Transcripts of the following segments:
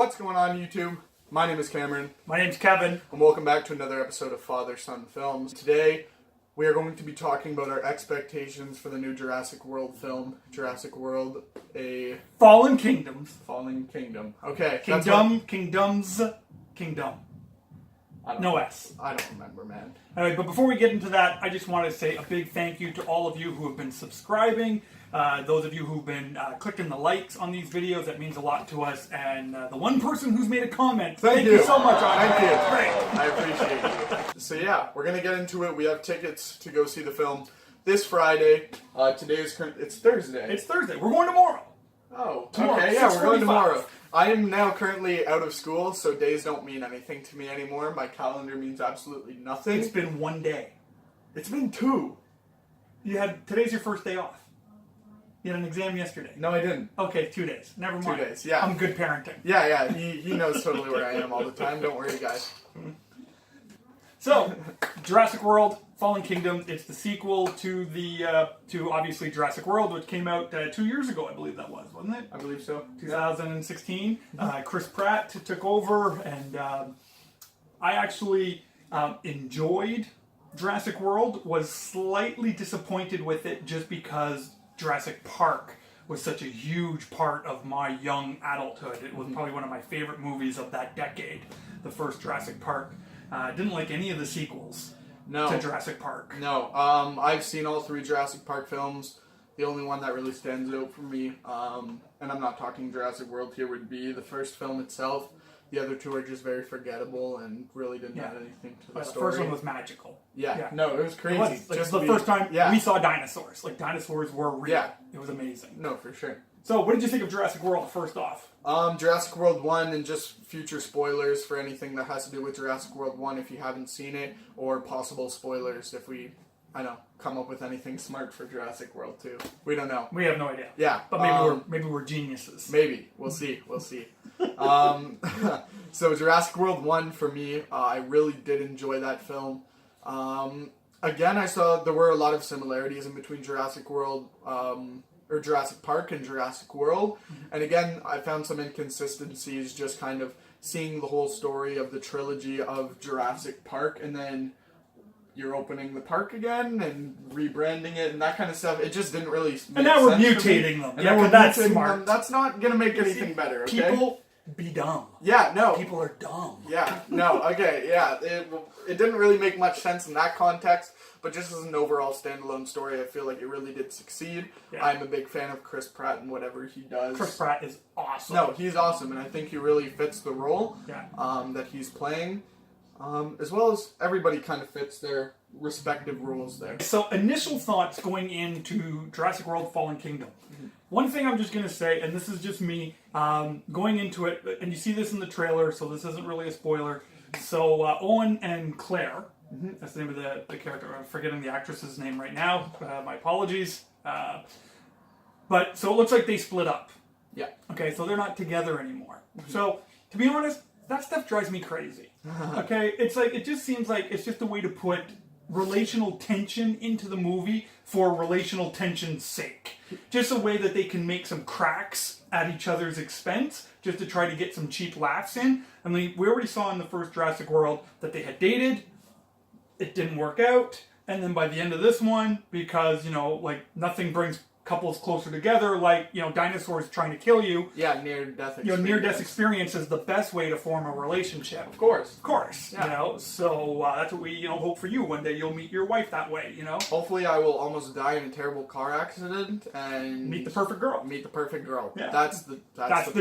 What's going on, YouTube? My name is Cameron. My name's Kevin. And welcome back to another episode of Father Son Films. Today, we are going to be talking about our expectations for the new Jurassic World film. Jurassic World, a Fallen Kingdoms. Fallen Kingdom. Okay. Kingdom. No S. I don't remember, man. Anyway, but before we get into that, I just want to say a big thank you to all of you who have been subscribing. Those of you who've been clicking the likes on these videos, that means a lot to us. And the one person who's made a comment, thank you so much on Thank you. Great. I appreciate you. So yeah, we're going to get into it. We have tickets to go see the film this Friday. Today is it's Thursday. It's Thursday. We're going tomorrow. Oh, tomorrow. Okay, yeah, we're going 6:45. tomorrow. I am now currently out of school, so days don't mean anything to me anymore. My calendar means absolutely nothing. It's been one day. It's been two. Today's your first day off. You had an exam yesterday. No, I didn't. Okay, 2 days. Never mind. 2 days, yeah. I'm good parenting. Yeah, he knows totally where I am all the time. Don't worry, guys. So, Jurassic World, Fallen Kingdom. It's the sequel to to obviously Jurassic World, which came out 2 years ago, I believe that was, wasn't it? I believe so. 2016. Chris Pratt took over, and I actually enjoyed Jurassic World. Was slightly disappointed with it just because Jurassic Park was such a huge part of my young adulthood. It was probably one of my favorite movies of that decade, the first Jurassic Park. Didn't like any of the sequels to Jurassic Park. No, I've seen all three Jurassic Park films. The only one that really stands out for me, and I'm not talking Jurassic World here, would be the first film itself. The other two are just very forgettable and really didn't add anything to the story. The first one was magical. Yeah. No, it was crazy. It was the first time we saw dinosaurs. Like, dinosaurs were real. Yeah. It was amazing. No, for sure. So, what did you think of Jurassic World, first off? Jurassic World 1, and just future spoilers for anything that has to do with Jurassic World 1 if you haven't seen it, or possible spoilers if we, come up with anything smart for Jurassic World 2. We don't know. We have no idea. Yeah. But maybe we're geniuses. Maybe. We'll see. So Jurassic World 1, for me, I really did enjoy that film. Again, I saw there were a lot of similarities in between Jurassic World, or Jurassic Park and Jurassic World. And again, I found some inconsistencies just kind of seeing the whole story of the trilogy of Jurassic Park, and then you're opening the park again and rebranding it and that kind of stuff. It just didn't really make sense. And now we're mutating them. And we're that's mutating smart. them. That's not going to make anything better, okay? People be dumb. Yeah, no. People are dumb. Yeah, no, okay, yeah. It didn't really make much sense in that context, but just as an overall standalone story, I feel like it really did succeed. Yeah. I'm a big fan of Chris Pratt and whatever he does. Chris Pratt is awesome. No, he's awesome, and I think he really fits the role that he's playing, as well as everybody kind of fits their respective roles there. So, initial thoughts going into Jurassic World Fallen Kingdom. One thing I'm just going to say, and this is just me, going into it, and you see this in the trailer, so this isn't really a spoiler. So, Owen and Claire, that's the name of the character. I'm forgetting the actress's name right now. My apologies. But, so it looks like they split up. Yeah. Okay, so they're not together anymore. So, to be honest, that stuff drives me crazy. Okay, it's like, it just seems like it's just a way to put relational tension into the movie for relational tension's sake. Just a way that they can make some cracks at each other's expense, just to try to get some cheap laughs in. I mean, we already saw in the first Jurassic World that they had dated, it didn't work out, and then by the end of this one, because, nothing brings couples closer together, like, dinosaurs trying to kill you. Yeah, near-death experience. Near-death experience is the best way to form a relationship. Of course. Of course. Yeah. So that's what we, hope for you. One day you'll meet your wife that way, Hopefully I will almost die in a terrible car accident and... Meet the perfect girl. Meet the perfect girl. Yeah. That's the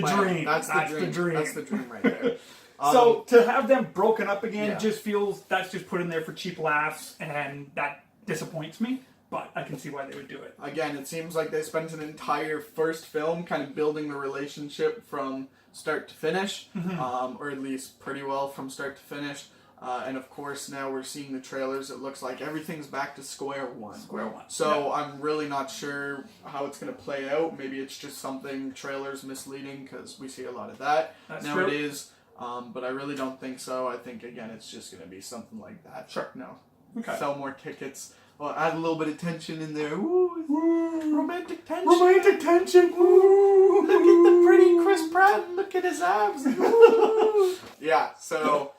dream. That's the dream. That's the dream right there. So to have them broken up again just feels, that's just put in there for cheap laughs, and that disappoints me. But I can see why they would do it. Again, it seems like they spent an entire first film kind of building the relationship from start to finish, or at least pretty well from start to finish. And of course, now we're seeing the trailers. It looks like everything's back to square one. So I'm really not sure how it's going to play out. Maybe it's just something trailers misleading, because we see a lot of that nowadays. But I really don't think so. I think, again, it's just going to be something like that. Sure. No. Okay. Sell more tickets. Well, add a little bit of tension in there. Ooh, romantic tension. Romantic tension. Ooh. Look at the pretty Chris Pratt, look at his abs. Yeah, so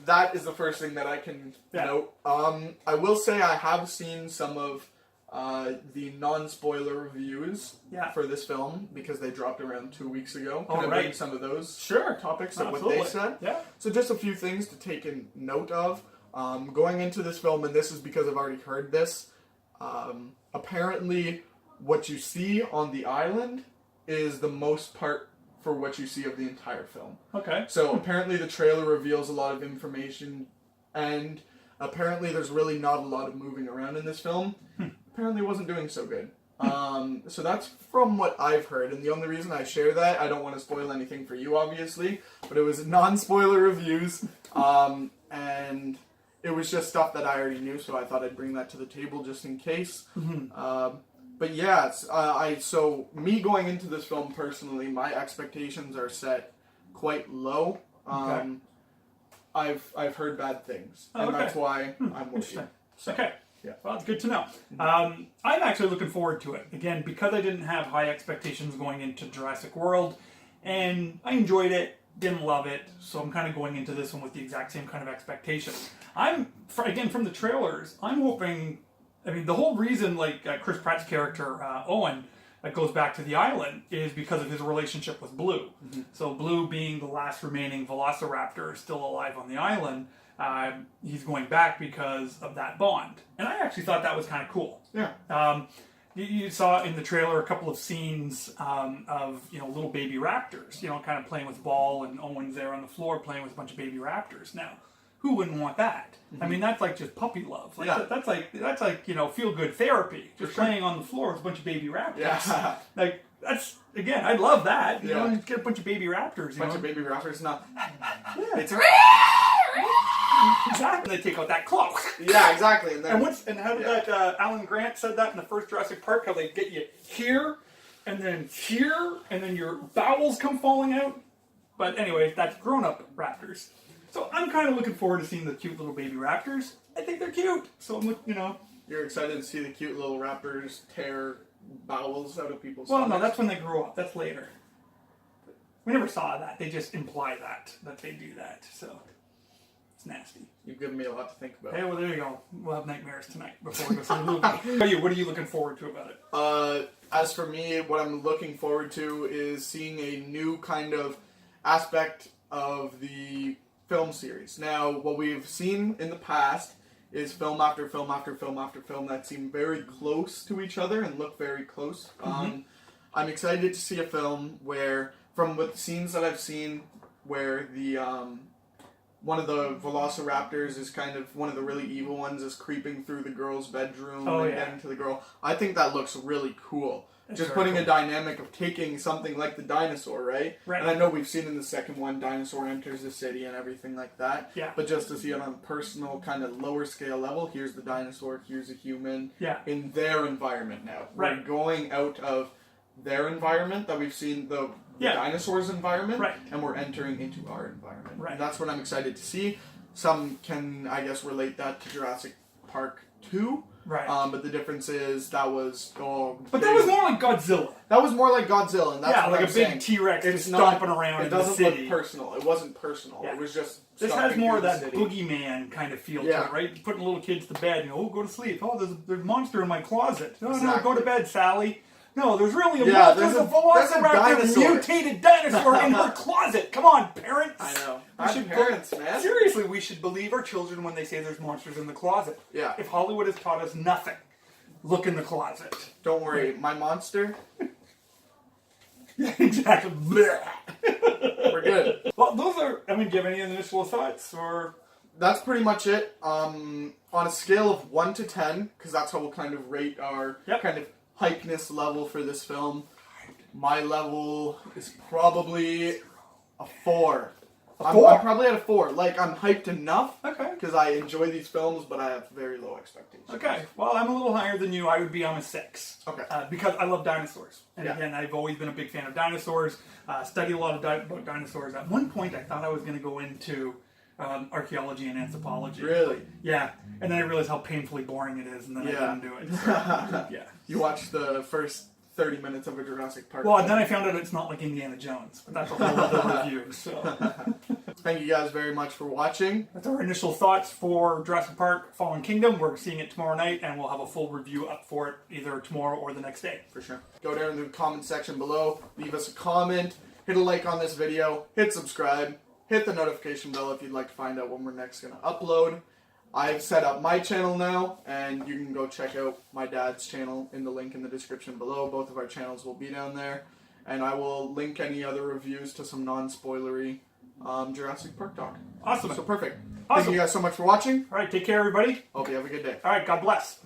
that is the first thing that I can note. I will say I have seen some of the non-spoiler reviews for this film because they dropped around 2 weeks ago. Can I bring some of those topics of what they said? Yeah. So just a few things to take in note of. Going into this film, and this is because I've already heard this, apparently what you see on the island is the most part for what you see of the entire film. Okay. So apparently the trailer reveals a lot of information, and apparently there's really not a lot of moving around in this film. Apparently it wasn't doing so good. So that's from what I've heard, and the only reason I share that, I don't want to spoil anything for you obviously, but it was non-spoiler reviews, and it was just stuff that I already knew, so I thought I'd bring that to the table just in case. But yeah, so me going into this film personally, my expectations are set quite low. I've heard bad things, and that's why I'm worried. So, okay. Yeah. Well, it's good to know. I'm actually looking forward to it. Again, because I didn't have high expectations going into Jurassic World, and I enjoyed it, didn't love it, so I'm kind of going into this one with the exact same kind of expectations. Again, from the trailers, I'm hoping, I mean, the whole reason, like, Chris Pratt's character, Owen, that goes back to the island is because of his relationship with Blue. So Blue being the last remaining velociraptor still alive on the island, he's going back because of that bond. And I actually thought that was kind of cool. Yeah. You saw in the trailer a couple of scenes of, little baby raptors, kind of playing with ball, and Owen's there on the floor playing with a bunch of baby raptors. Now, who wouldn't want that? I mean, that's like just puppy love. Like, that's like feel good therapy. Just playing on the floor with a bunch of baby raptors. Yeah. Like, that's, again, I'd love that. You know, get a bunch of baby raptors. Bunch of baby raptors, not. It's exactly. They take out that claw. Yeah, exactly. And how did that Alan Grant said that in the first Jurassic Park? How they get you here, and then your bowels come falling out. But anyway, that's grown-up raptors. So I'm kind of looking forward to seeing the cute little baby raptors. I think they're cute. So I'm, You're excited to see the cute little raptors tear bowels out of people's Well, stomachs? no, that's when they grow up. That's later. We never saw that. They just imply that they do that. So it's nasty. You've given me a lot to think about. Hey, well, there you go. We'll have nightmares tonight before we go see the movie. What are you looking forward to about it? As for me, what I'm looking forward to is seeing a new kind of aspect of the film series. Now, what we've seen in the past is film after film after film after film that seem very close to each other and look very close. I'm excited to see a film where, from what the scenes that I've seen, where the one of the velociraptors is kind of one of the really evil ones is creeping through the girl's bedroom and getting to the girl. I think that looks really cool. Just putting a dynamic of taking something like the dinosaur, right? And I know we've seen in the second one, dinosaur enters the city and everything like that. Yeah. But just to see it on a personal, kind of lower scale level, here's the dinosaur, here's a human, in their environment now. We're going out of their environment that we've seen the dinosaurs' environment, and we're entering into our environment. And that's what I'm excited to see. Some can, I guess, relate that to Jurassic Park 2. But the difference is that was But that was more like Godzilla. That was more like Godzilla, and that's what like I'm a saying. big T-Rex It's just stomping not, around it in the doesn't city. look personal. It wasn't personal. It was just this has more of that city. boogeyman kind of feel to it, right? Putting little kids to bed, go to sleep. Oh, there's a monster in my closet. No, go to bed, Sally. No, there's really a monster. There's a velociraptor, mutated dinosaur in her closet. Come on, parents. I know. Parents, man. Seriously, we should believe our children when they say there's monsters in the closet. Yeah. If Hollywood has taught us nothing, look in the closet. Don't worry, my monster. Yeah, exactly. We're good. Well, those are. I mean, do you have any initial thoughts, or? That's pretty much it. On a scale of 1 to 10, because that's how we'll kind of rate our kind of hypeness level for this film. My level is probably a 4. I'm probably at a 4. Like, I'm hyped enough. Okay. Because I enjoy these films, but I have very low expectations. Okay. Well, I'm a little higher than you. I would be on a 6. Okay. Because I love dinosaurs. And again, I've always been a big fan of dinosaurs. Studied a lot about dinosaurs. At one point, I thought I was going to go into archaeology and anthropology. Really? Yeah. And then I realized how painfully boring it is, and then I didn't do it. So, You watched the first 30 minutes of a Jurassic Park. Well, and then I found out it's not like Indiana Jones, but that's a whole other review. So Thank you guys very much for watching. that's our initial thoughts for Jurassic Park Fallen Kingdom. We're seeing it tomorrow night, and we'll have a full review up for it either tomorrow or the next day. For sure. Go down in the comment section below, leave us a comment, hit a like on this video, hit subscribe, hit the notification bell if you'd like to find out when we're next going to upload. I've set up my channel now, and you can go check out my dad's channel in the link in the description below. Both of our channels will be down there, and I will link any other reviews to some non-spoilery Jurassic Park talk. Awesome. So perfect. Awesome. Thank you guys so much for watching. All right, take care, everybody. Hope you have a good day. All right, God bless.